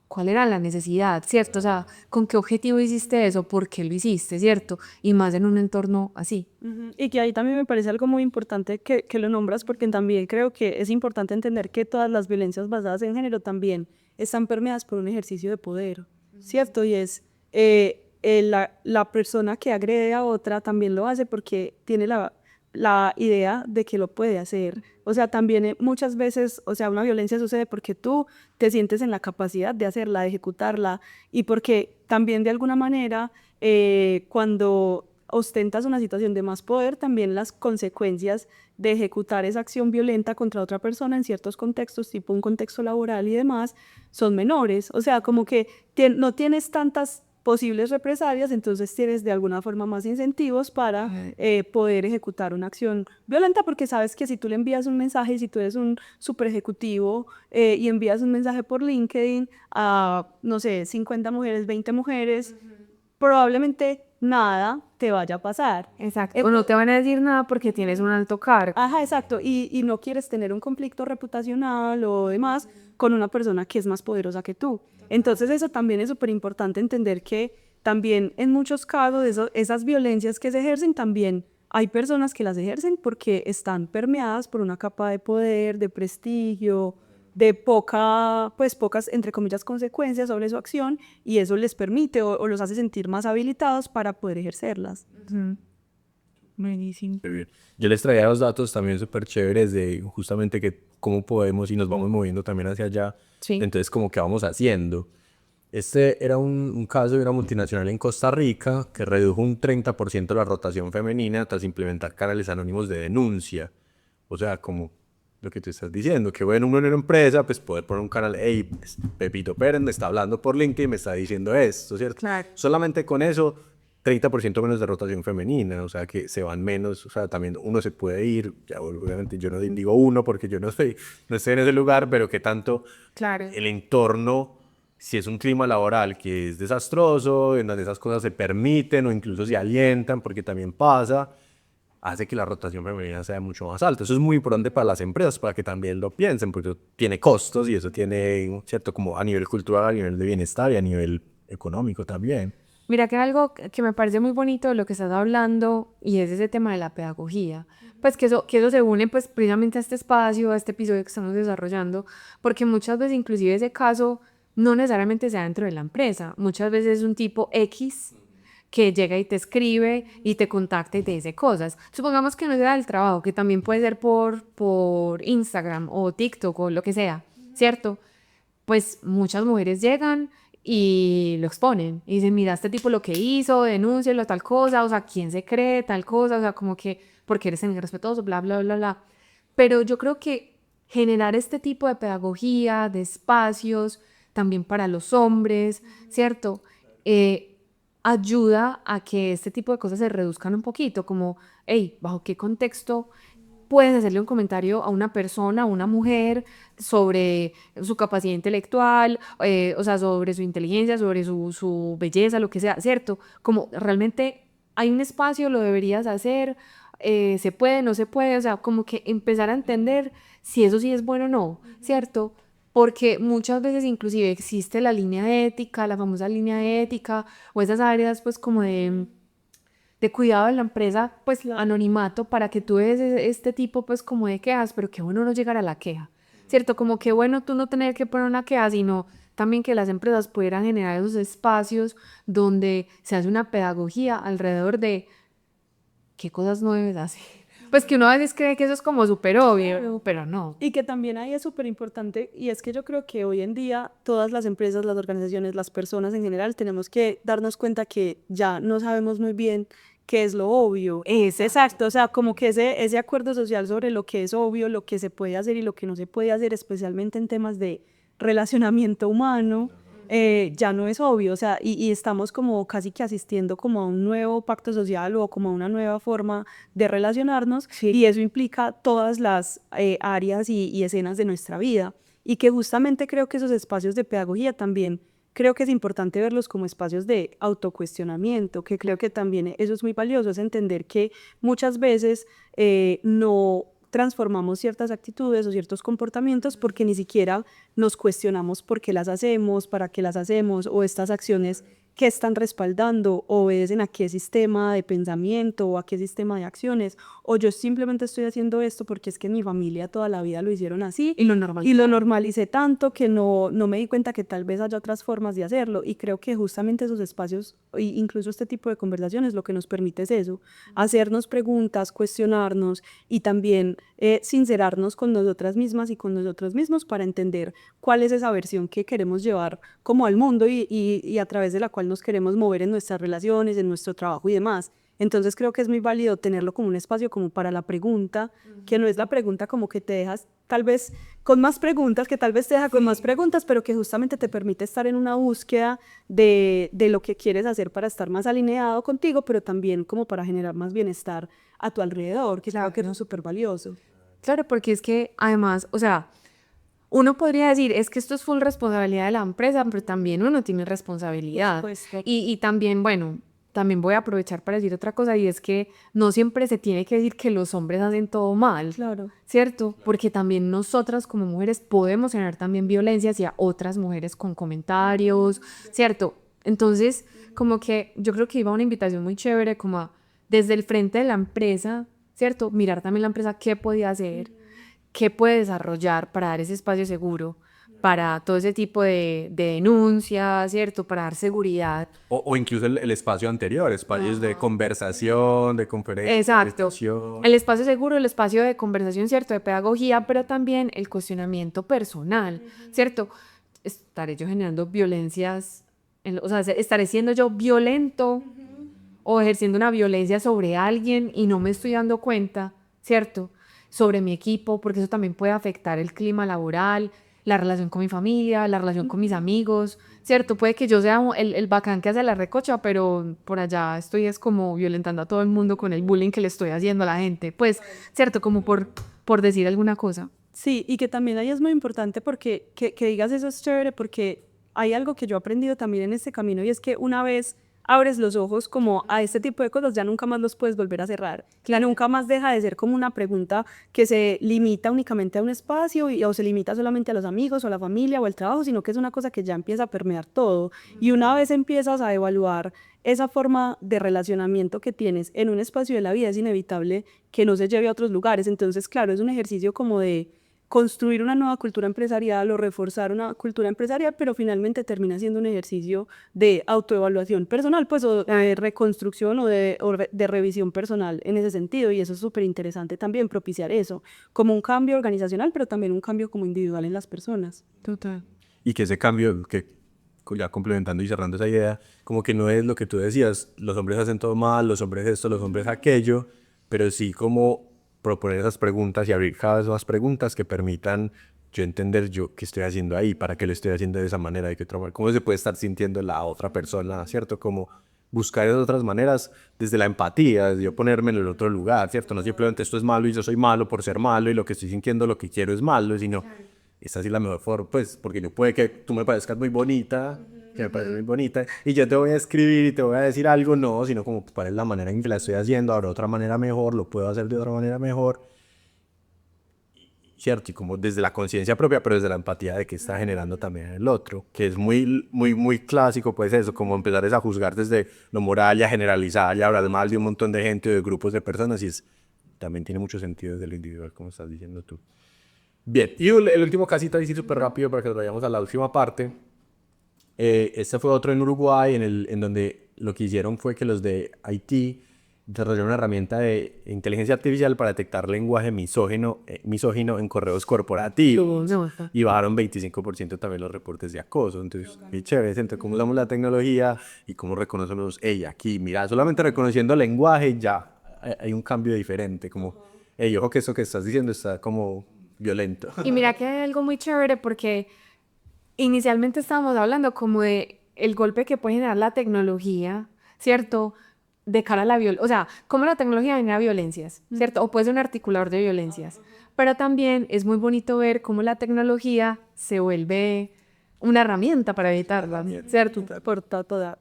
cuál era la necesidad, ¿cierto? O sea, ¿con qué objetivo hiciste eso? ¿Por qué lo hiciste, cierto? Y más en un entorno así. Y que ahí también me parece algo muy importante que lo nombras, porque también creo que es importante entender que todas las violencias basadas en género también están permeadas por un ejercicio de poder, ¿cierto? Y es la persona que agrede a otra también lo hace porque tiene la idea de que lo puede hacer. O sea, también muchas veces, o sea, una violencia sucede porque tú te sientes en la capacidad de hacerla, de ejecutarla, y porque también de alguna manera cuando ostentas una situación de más poder, también las consecuencias de ejecutar esa acción violenta contra otra persona en ciertos contextos, tipo un contexto laboral y demás, son menores. O sea, como que no tienes tantas posibles represalias, entonces tienes de alguna forma más incentivos para poder ejecutar una acción violenta, porque sabes que si tú le envías un mensaje, si tú eres un super ejecutivo y envías un mensaje por LinkedIn a, no sé, 50 mujeres, 20 mujeres, probablemente nada te vaya a pasar. Exacto. O no te van a decir nada porque tienes un alto cargo. Ajá, exacto. Y no quieres tener un conflicto reputacional o demás con una persona que es más poderosa que tú. Entonces eso también es súper importante entender que también en muchos casos esas violencias que se ejercen también hay personas que las ejercen porque están permeadas por una capa de poder, de prestigio, de pocas, entre comillas, consecuencias sobre su acción, y eso les permite o los hace sentir más habilitados para poder ejercerlas. Buenísimo. Muy bien. Yo les traía dos datos también súper chéveres de justamente que cómo podemos y nos vamos moviendo también hacia allá. Sí. Entonces, como que vamos haciendo. Este era un caso de una multinacional en Costa Rica que redujo un 30% la rotación femenina tras implementar canales anónimos de denuncia. O sea, como lo que tú estás diciendo, que bueno, uno en una empresa, pues poder poner un canal, hey, pues, Pepito Pérez me está hablando por LinkedIn, me está diciendo esto, ¿cierto? Claro. Solamente con eso, 30% menos de rotación femenina, o sea, que se van menos, o sea, también uno se puede ir, ya obviamente yo no digo uno porque yo no estoy en ese lugar, pero que tanto Claro. el entorno, si es un clima laboral que es desastroso, en donde esas cosas se permiten o incluso se alientan, porque también pasa, hace que la rotación femenina sea mucho más alta. Eso es muy importante para las empresas, para que también lo piensen, porque eso tiene costos y eso tiene, ¿cierto? Como a nivel cultural, a nivel de bienestar y a nivel económico también. Mira que algo que me parece muy bonito de lo que estás hablando y es ese tema de la pedagogía, pues que eso se une pues precisamente a este espacio, a este episodio que estamos desarrollando, porque muchas veces inclusive ese caso no necesariamente sea dentro de la empresa, muchas veces es un tipo X que llega y te escribe y te contacta y te dice cosas. Supongamos que no sea del trabajo, que también puede ser por Instagram o TikTok o lo que sea, ¿cierto? Pues muchas mujeres llegan y lo exponen y dicen, mira, este tipo lo que hizo, denúncialo, tal cosa, o sea, ¿quién se cree tal cosa? O sea, como que, porque eres irrespetuoso, bla, bla, bla, bla. Pero yo creo que generar este tipo de pedagogía, de espacios, también para los hombres, ¿cierto? Ayuda a que este tipo de cosas se reduzcan un poquito, como, hey, ¿bajo qué contexto puedes hacerle un comentario a una persona, a una mujer, sobre su capacidad intelectual, o sea, sobre su inteligencia, sobre su belleza, lo que sea, ¿cierto? Como realmente hay un espacio, lo deberías hacer, se puede, no se puede, o sea, como que empezar a entender si eso sí es bueno o no, ¿cierto? Porque muchas veces inclusive existe la línea ética, la famosa línea ética, o esas áreas pues como de cuidado de la empresa, pues anonimato, para que tú des este tipo pues como de quejas, pero que bueno no llegar a la queja, ¿cierto? Como que bueno tú no tener que poner una queja, sino también que las empresas pudieran generar esos espacios donde se hace una pedagogía alrededor de qué cosas no debes hacer. Pues que uno a veces cree que eso es como súper obvio, pero no. Y que también ahí es súper importante, y es que yo creo que hoy en día todas las empresas, las organizaciones, las personas en general, tenemos que darnos cuenta que ya no sabemos muy bien qué es lo obvio. Es exacto, o sea, como que ese acuerdo social sobre lo que es obvio, lo que se puede hacer y lo que no se puede hacer, especialmente en temas de relacionamiento humano, ya no es obvio, o sea, y estamos como casi que asistiendo como a un nuevo pacto social o como a una nueva forma de relacionarnos, y eso implica todas las áreas y escenas de nuestra vida, y que justamente creo que esos espacios de pedagogía también creo que es importante verlos como espacios de autocuestionamiento, que creo que también eso es muy valioso, es entender que muchas veces no transformamos ciertas actitudes o ciertos comportamientos porque ni siquiera nos cuestionamos por qué las hacemos, para qué las hacemos, o estas acciones qué están respaldando, o obedecen a qué sistema de pensamiento o a qué sistema de acciones, o yo simplemente estoy haciendo esto porque es que en mi familia toda la vida lo hicieron así Y lo normal. y lo normalicé tanto que no me di cuenta que tal vez haya otras formas de hacerlo. Y creo que justamente esos espacios, incluso este tipo de conversaciones, lo que nos permite es eso, hacernos preguntas, cuestionarnos y también sincerarnos con nosotras mismas y con nosotros mismos para entender cuál es esa versión que queremos llevar como al mundo y a través de la cual nos queremos mover en nuestras relaciones, en nuestro trabajo y demás. Entonces creo que es muy válido tenerlo como un espacio como para la pregunta, que no es la pregunta como que te dejas tal vez con más preguntas, que tal vez te deja con más preguntas, pero que justamente te permite estar en una búsqueda de lo que quieres hacer para estar más alineado contigo, pero también como para generar más bienestar a tu alrededor, que creo que es súper valioso. Claro, porque es que además, o sea, uno podría decir, es que esto es full responsabilidad de la empresa, pero también uno tiene responsabilidad. Por supuesto. Y también, bueno, también voy a aprovechar para decir otra cosa, y es que no siempre se tiene que decir que los hombres hacen todo mal, Claro. ¿cierto? Porque también nosotras como mujeres podemos generar también violencia hacia otras mujeres con comentarios, ¿cierto? Entonces, como que yo creo que iba una invitación muy chévere, como a, desde el frente de la empresa, ¿cierto? Mirar también la empresa qué podía hacer, qué puede desarrollar para dar ese espacio seguro, para todo ese tipo de denuncias, ¿cierto? Para dar seguridad. O incluso el espacio anterior, espacios de conversación, de conferencia, de Exacto. discusión. El espacio seguro, el espacio de conversación, ¿cierto? De pedagogía, pero también el cuestionamiento personal, ¿cierto? ¿Estaré yo generando violencias? O sea, ¿estaré siendo yo violento o ejerciendo una violencia sobre alguien y no me estoy dando cuenta, ¿cierto? Sobre mi equipo, porque eso también puede afectar el clima laboral, la relación con mi familia, la relación con mis amigos, ¿cierto? Puede que yo sea el bacán que hace la recocha, pero por allá estoy es como violentando a todo el mundo con el bullying que le estoy haciendo a la gente, pues, ¿cierto? Como por decir alguna cosa. Sí, y que también ahí es muy importante porque que digas eso es chévere porque hay algo que yo he aprendido también en este camino y es que una vez abres los ojos como a este tipo de cosas, ya nunca más los puedes volver a cerrar. Ya nunca más deja de ser como una pregunta que se limita únicamente a un espacio o se limita solamente a los amigos o a la familia o al trabajo, sino que es una cosa que ya empieza a permear todo. Y una vez empiezas a evaluar esa forma de relacionamiento que tienes en un espacio de la vida, es inevitable que no se lleve a otros lugares. Entonces, claro, es un ejercicio como de construir una nueva cultura empresarial o reforzar una cultura empresarial, pero finalmente termina siendo un ejercicio de autoevaluación personal, pues, o de reconstrucción o de revisión personal en ese sentido, y eso es súper interesante también, propiciar eso, como un cambio organizacional, pero también un cambio como individual en las personas. Total. Y que ese cambio, que ya complementando y cerrando esa idea, como que no es lo que tú decías, los hombres hacen todo mal, los hombres esto, los hombres aquello, pero sí como proponer esas preguntas y abrir cada vez más preguntas que permitan yo entender yo qué estoy haciendo ahí, para qué lo estoy haciendo de esa manera, de qué otra manera, cómo se puede estar sintiendo la otra persona, ¿cierto? Como buscar esas otras maneras desde la empatía, desde yo ponerme en el otro lugar, ¿cierto? No simplemente esto es malo y yo soy malo por ser malo y lo que estoy sintiendo, lo que quiero es malo, sino esta sí es la mejor forma, pues, porque no puede que tú me parezcas muy bonita, que me parezcas muy bonita, y yo te voy a escribir y te voy a decir algo, no, sino como, cuál es la manera en que la estoy haciendo, habrá otra manera mejor, lo puedo hacer de otra manera mejor, ¿cierto? Y como desde la conciencia propia, pero desde la empatía de que está generando también el otro, que es muy, muy, muy clásico, pues eso, como empezar a juzgar desde lo moral y a generalizar y a hablar mal de un montón de gente o de grupos de personas, y también tiene mucho sentido desde lo individual, como estás diciendo tú. Bien, y el último casito ahí sí súper rápido para que nos vayamos a la última parte. Este fue otro en Uruguay, en donde lo que hicieron fue que los de Haití desarrollaron una herramienta de inteligencia artificial para detectar lenguaje misógino en correos corporativos y bajaron 25% también los reportes de acoso. Entonces, muy chévere, entre cómo usamos la tecnología y cómo reconocemos, hey, aquí, mira, solamente reconociendo el lenguaje ya hay un cambio diferente, como, hey, ojo que eso que estás diciendo está como violento. Y mira que hay algo muy chévere porque inicialmente estábamos hablando como de el golpe que puede generar la tecnología, ¿cierto? De cara a la violencia, o sea, cómo la tecnología genera violencias, ¿cierto? O puede ser un articulador de violencias. Pero también es muy bonito ver cómo la tecnología se vuelve una herramienta para evitarla, ¿cierto?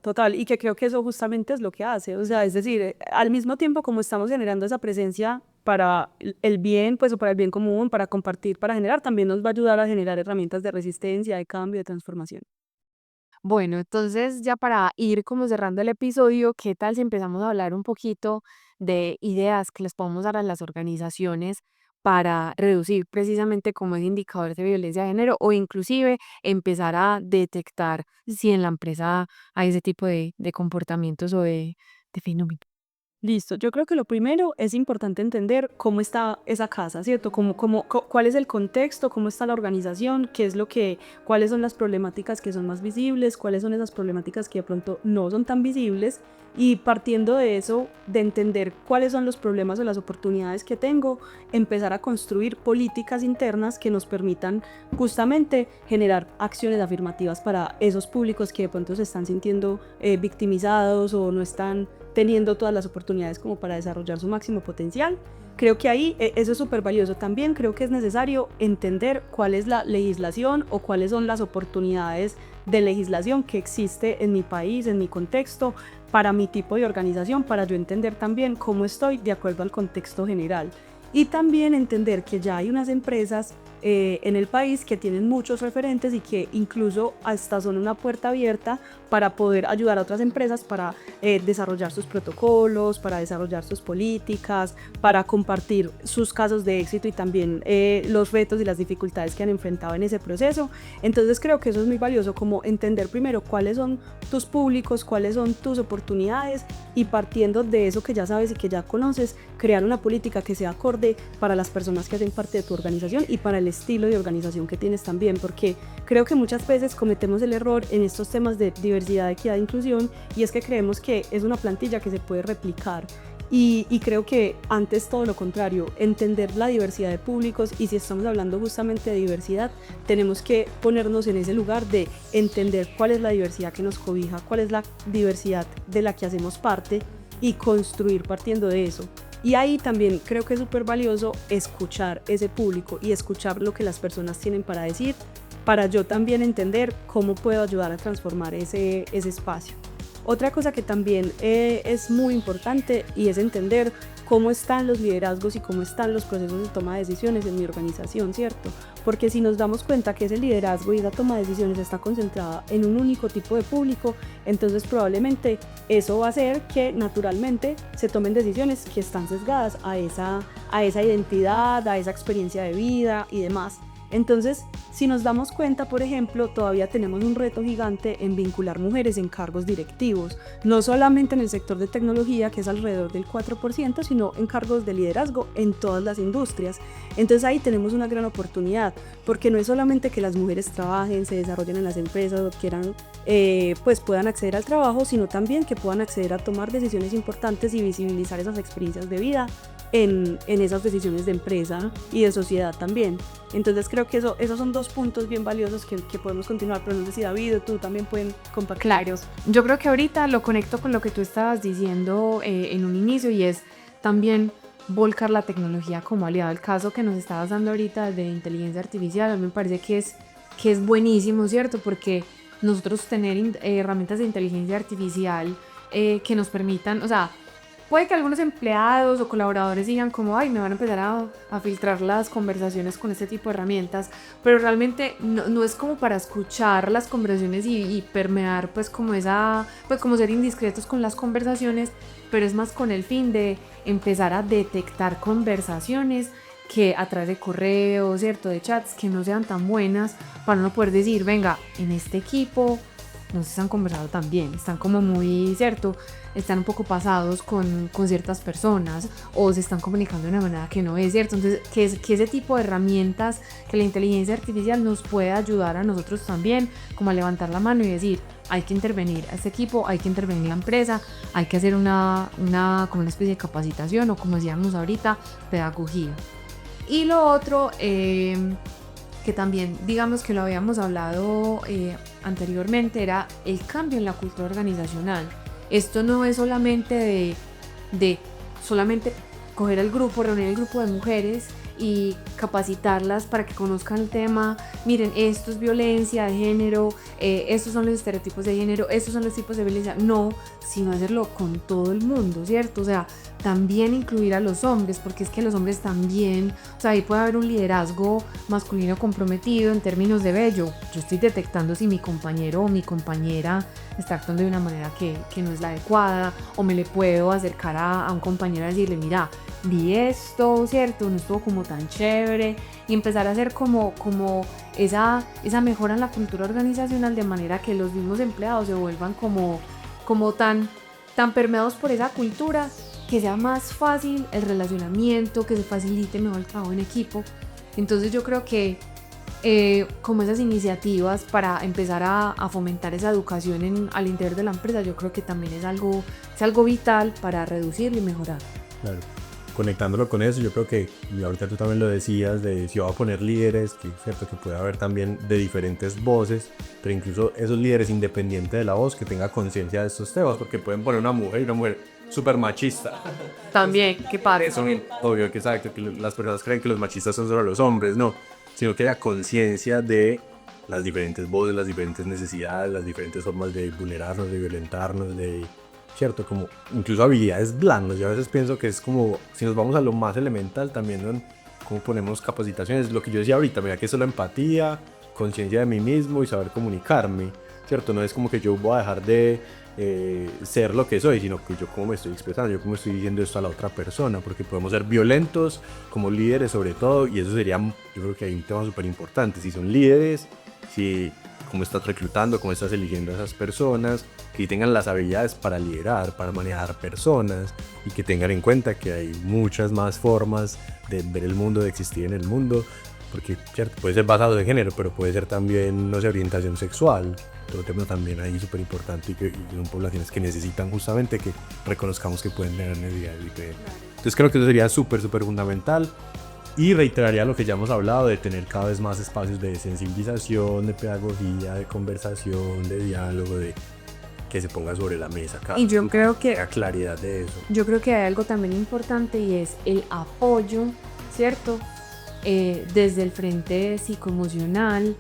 Total, y que creo que eso justamente es lo que hace, o sea, es decir, al mismo tiempo como estamos generando esa presencia para el bien, pues, o para el bien común, para compartir, para generar, también nos va a ayudar a generar herramientas de resistencia, de cambio, de transformación. Bueno, entonces ya para ir como cerrando el episodio, ¿qué tal si empezamos a hablar un poquito de ideas que les podemos dar a las organizaciones para reducir precisamente como ese indicador de violencia de género o inclusive empezar a detectar si en la empresa hay ese tipo de comportamientos o de fenómenos? Listo, yo creo que lo primero es importante entender cómo está esa casa, ¿cierto? Cuál es el contexto, cómo está la organización, cuáles son las problemáticas que son más visibles, cuáles son esas problemáticas que de pronto no son tan visibles, y partiendo de eso, de entender cuáles son los problemas o las oportunidades que tengo, empezar a construir políticas internas que nos permitan justamente generar acciones afirmativas para esos públicos que de pronto se están sintiendo victimizados o no están teniendo todas las oportunidades como para desarrollar su máximo potencial. Creo que ahí eso es súper valioso. También creo que es necesario entender cuál es la legislación o cuáles son las oportunidades de legislación que existe en mi país, en mi contexto, para mi tipo de organización, para yo entender también cómo estoy de acuerdo al contexto general. Y también entender que ya hay unas empresas en el país que tienen muchos referentes y que incluso hasta son una puerta abierta para poder ayudar a otras empresas para desarrollar sus protocolos, para desarrollar sus políticas, para compartir sus casos de éxito y también los retos y las dificultades que han enfrentado en ese proceso. Entonces creo que eso es muy valioso, como entender primero cuáles son tus públicos, cuáles son tus oportunidades, y partiendo de eso que ya sabes y que ya conoces, crear una política que sea acorde para las personas que hacen parte de tu organización y para el estilo de organización que tienes también, porque creo que muchas veces cometemos el error en estos temas de diversidad, equidad e inclusión, y es que creemos que es una plantilla que se puede replicar. Y creo que antes todo lo contrario, entender la diversidad de públicos, y si estamos hablando justamente de diversidad, tenemos que ponernos en ese lugar de entender cuál es la diversidad que nos cobija, cuál es la diversidad de la que hacemos parte y construir partiendo de eso. Y ahí también creo que es súper valioso escuchar ese público y escuchar lo que las personas tienen para decir, para yo también entender cómo puedo ayudar a transformar ese espacio. Otra cosa que también es muy importante y es entender cómo están los liderazgos y cómo están los procesos de toma de decisiones en mi organización, ¿cierto? Porque si nos damos cuenta que ese liderazgo y esa toma de decisiones está concentrada en un único tipo de público, entonces probablemente eso va a hacer que naturalmente se tomen decisiones que están sesgadas a esa identidad, a esa experiencia de vida y demás. Entonces, si nos damos cuenta, por ejemplo, todavía tenemos un reto gigante en vincular mujeres en cargos directivos, no solamente en el sector de tecnología, que es alrededor del 4%, sino en cargos de liderazgo en todas las industrias. Entonces ahí tenemos una gran oportunidad, porque no es solamente que las mujeres trabajen, se desarrollen en las empresas o quieran, pues puedan acceder al trabajo, sino también que puedan acceder a tomar decisiones importantes y visibilizar esas experiencias de vida en esas decisiones de empresa y de sociedad también. Entonces creo que esos son dos puntos bien valiosos que podemos continuar, pero no sé si David o tú también pueden compartir. Claro, yo creo que ahorita lo conecto con lo que tú estabas diciendo en un inicio, y es también volcar la tecnología como aliado. El caso que nos estabas dando ahorita de inteligencia artificial, a mí me parece que es buenísimo, ¿cierto? Porque nosotros tener herramientas de inteligencia artificial que nos permitan, o sea, puede que algunos empleados o colaboradores digan como, ay, me van a empezar a filtrar las conversaciones con este tipo de herramientas, pero realmente no es como para escuchar las conversaciones y permear pues como pues como ser indiscretos con las conversaciones, pero es más con el fin de empezar a detectar conversaciones que a través de correos, ¿cierto? De chats que no sean tan buenas, para no poder decir, venga, en este equipo no se están conversando tan bien, están como muy, ¿cierto? Están un poco pasados con ciertas personas o se están comunicando de una manera que no es, ¿cierto? Entonces, que ese tipo de herramientas, que la inteligencia artificial nos puede ayudar a nosotros también, como a levantar la mano y decir, hay que intervenir a este equipo, hay que intervenir a la empresa, hay que hacer como una especie de capacitación o, como decíamos ahorita, pedagogía. Y lo otro, que también digamos que lo habíamos hablado anteriormente, era el cambio en la cultura organizacional. Esto no es solamente de solamente coger el grupo, reunir el grupo de mujeres y capacitarlas para que conozcan el tema. Miren, esto es violencia de género, estos son los estereotipos de género, estos son los tipos de violencia. No, sino hacerlo con todo el mundo, ¿cierto? O sea, también incluir a los hombres, porque es que los hombres también, o sea, ahí puede haber un liderazgo masculino comprometido en términos de yo estoy detectando si mi compañero o mi compañera está actuando de una manera que no es la adecuada, o me le puedo acercar a un compañero y decirle, mira, vi esto, ¿cierto? No estuvo como tan chévere, y empezar a hacer como esa mejora en la cultura organizacional, de manera que los mismos empleados se vuelvan como tan permeados por esa cultura, que sea más fácil el relacionamiento, que se facilite mejor el trabajo en equipo. Entonces yo creo que como esas iniciativas para empezar a fomentar esa educación al interior de la empresa, yo creo que también es algo vital para reducirlo y mejorar. Claro. Conectándolo con eso, yo creo que, y ahorita tú también lo decías, de si va a poner líderes, que es cierto que puede haber también de diferentes voces, pero incluso esos líderes, independientes de la voz, que tenga conciencia de estos temas, porque pueden poner una mujer súper machista. También, ¿qué pasa? Eso es obvio que exacto, que las personas creen que los machistas son solo los hombres, no, sino que haya conciencia de las diferentes voces, las diferentes necesidades, las diferentes formas de vulnerarnos, de violentarnos, de, cierto, como incluso habilidades blandas. Yo a veces pienso que es como, si nos vamos a lo más elemental, también ¿no? Cómo ponemos capacitaciones, lo que yo decía ahorita, mira que es solo empatía, conciencia de mí mismo y saber comunicarme, cierto, no es como que yo voy a dejar de ser lo que soy, sino que yo cómo me estoy expresando, yo cómo estoy diciendo esto a la otra persona, porque podemos ser violentos como líderes sobre todo, y eso sería, yo creo que hay un tema súper importante, si son líderes, si cómo estás reclutando, cómo estás eligiendo a esas personas, que tengan las habilidades para liderar, para manejar personas, y que tengan en cuenta que hay muchas más formas de ver el mundo, de existir en el mundo, porque cierto, puede ser basado en género, pero puede ser también, no sé, orientación sexual, otro tema también ahí súper importante, y son poblaciones que necesitan justamente que reconozcamos que pueden tener necesidades diferentes. Entonces creo que eso sería súper fundamental. Y reiteraría lo que ya hemos hablado, de tener cada vez más espacios de sensibilización, de pedagogía, de conversación, de diálogo, de que se ponga sobre la mesa acá. Y yo creo que la claridad de eso. Yo creo que hay algo también importante, y es el apoyo, ¿cierto? Desde el frente psicoemocional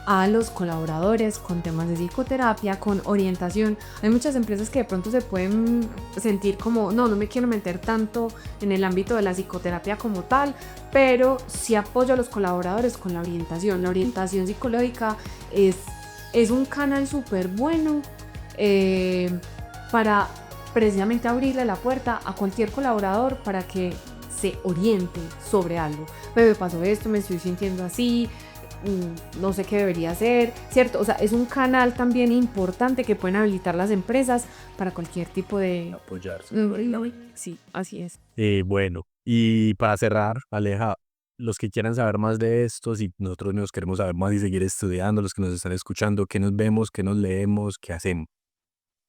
a los colaboradores con temas de psicoterapia, con orientación. Hay muchas empresas que de pronto se pueden sentir como, no me quiero meter tanto en el ámbito de la psicoterapia como tal, pero sí apoyo a los colaboradores con la orientación. La orientación psicológica es un canal súper bueno para precisamente abrirle la puerta a cualquier colaborador para que se oriente sobre algo. Me pasó esto, me estoy sintiendo así, no sé qué debería hacer, ¿cierto? O sea, es un canal también importante que pueden habilitar las empresas para cualquier tipo de... Apoyarse. Sí, así es. Bueno, y para cerrar, Aleja, los que quieran saber más de esto, si nosotros nos queremos saber más y seguir estudiando, los que nos están escuchando, ¿qué nos vemos, qué nos leemos, qué hacemos?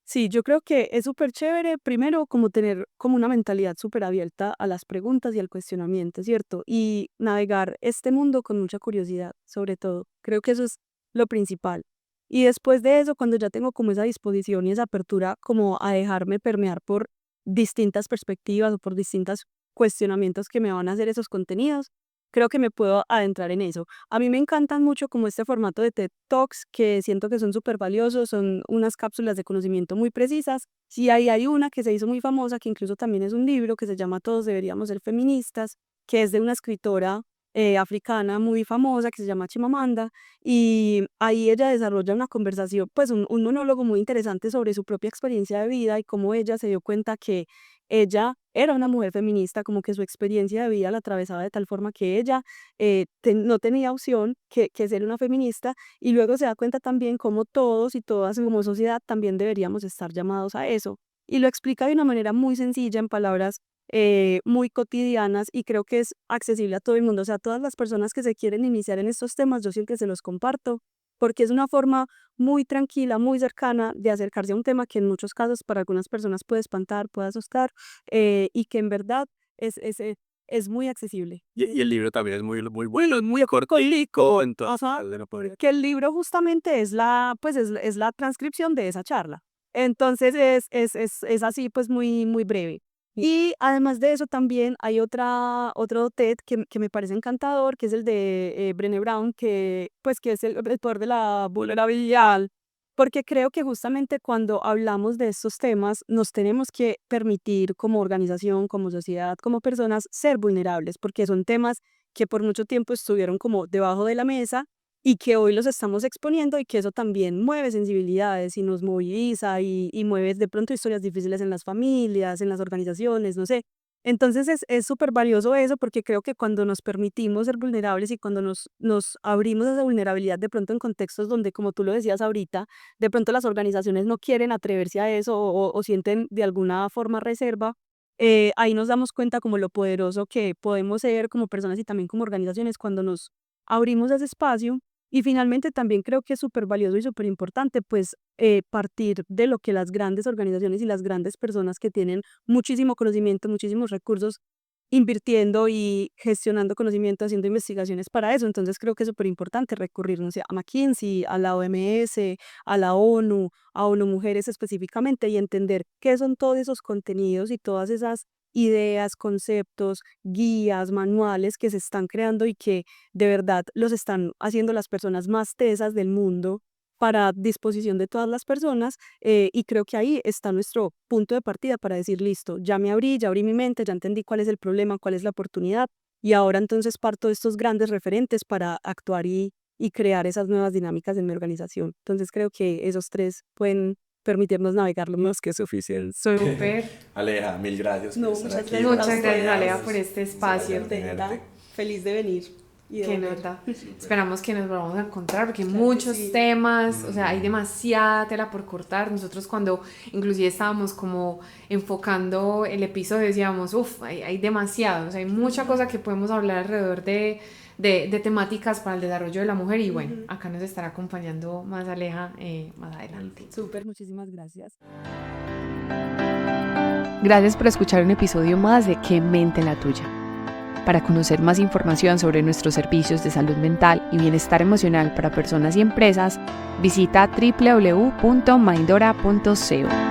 Sí, yo creo que es súper chévere, primero, como tener como una mentalidad súper abierta a las preguntas y al cuestionamiento, ¿cierto? Y navegar este mundo con mucha curiosidad, sobre todo. Creo que eso es lo principal. Y después de eso, cuando ya tengo como esa disposición y esa apertura como a dejarme permear por distintas perspectivas o por distintos cuestionamientos que me van a hacer esos contenidos, creo que me puedo adentrar en eso. A mí me encantan mucho como este formato de TED Talks, que siento que son súper valiosos, son unas cápsulas de conocimiento muy precisas. Sí, ahí hay una que se hizo muy famosa, que incluso también es un libro, que se llama Todos deberíamos ser feministas, que es de una escritora africana muy famosa que se llama Chimamanda, y ahí ella desarrolla una conversación, pues un monólogo muy interesante sobre su propia experiencia de vida y cómo ella se dio cuenta que ella era una mujer feminista, como que su experiencia de vida la atravesaba de tal forma que ella no tenía opción que ser una feminista, y luego se da cuenta también cómo todos y todas como sociedad también deberíamos estar llamados a eso. Y lo explica de una manera muy sencilla, en palabras muy cotidianas, y creo que es accesible a todo el mundo. O sea, todas las personas que se quieren iniciar en estos temas, yo siempre se los comparto, porque es una forma muy tranquila, muy cercana de acercarse a un tema que en muchos casos para algunas personas puede espantar, puede asustar, y que en verdad es muy accesible. Y el libro también es muy bueno, es muy cortico, entonces Ajá. no podría... Que el libro justamente es la transcripción de esa charla. Entonces es así, pues muy, muy breve. Y además de eso también hay otro TED que me parece encantador, que es el de Brené Brown, que es el poder de la vulnerabilidad, porque creo que justamente cuando hablamos de estos temas nos tenemos que permitir como organización, como sociedad, como personas ser vulnerables, porque son temas que por mucho tiempo estuvieron como debajo de la mesa y que hoy los estamos exponiendo y que eso también mueve sensibilidades y nos moviliza y mueve de pronto historias difíciles en las familias, en las organizaciones, no sé. Entonces es súper valioso eso porque creo que cuando nos permitimos ser vulnerables y cuando nos abrimos a esa vulnerabilidad de pronto en contextos donde, como tú lo decías ahorita, de pronto las organizaciones no quieren atreverse a eso o sienten de alguna forma reserva, ahí nos damos cuenta como lo poderoso que podemos ser como personas y también como organizaciones cuando nos abrimos a ese espacio. Y finalmente también creo que es súper valioso y súper importante pues partir de lo que las grandes organizaciones y las grandes personas que tienen muchísimo conocimiento, muchísimos recursos invirtiendo y gestionando conocimiento, haciendo investigaciones para eso. Entonces creo que es súper importante recurrir, no sé, a McKinsey, a la OMS, a la ONU, a ONU Mujeres específicamente y entender qué son todos esos contenidos y todas esas ideas, conceptos, guías, manuales que se están creando y que de verdad los están haciendo las personas más tesas del mundo para disposición de todas las personas y creo que ahí está nuestro punto de partida para decir, listo, ya abrí mi mente, ya entendí cuál es el problema, cuál es la oportunidad y ahora entonces parto de estos grandes referentes para actuar y crear esas nuevas dinámicas en mi organización. Entonces creo que esos tres pueden permitirnos navegarlo más que suficiente. Súper. Aleja, mil gracias No, por estar muchas aquí. gracias. Muchas gracias, acompañarnos. Alea, por este espacio. Contenta, feliz de venir. Y de Qué volver. nota. Esperamos que nos volvamos a encontrar porque hay Claro que muchos sí. temas, o sea, hay demasiada tela por cortar. Nosotros cuando inclusive estábamos como enfocando el episodio decíamos, uff, hay demasiado, o sea, hay mucha cosa que podemos hablar alrededor de temáticas para el desarrollo de la mujer y bueno, acá nos estará acompañando más Aleja más adelante. Súper, muchísimas gracias. Gracias por escuchar un episodio más de Qué mente la tuya. Para conocer más información sobre nuestros servicios de salud mental y bienestar emocional para personas y empresas, visita www.mindora.co.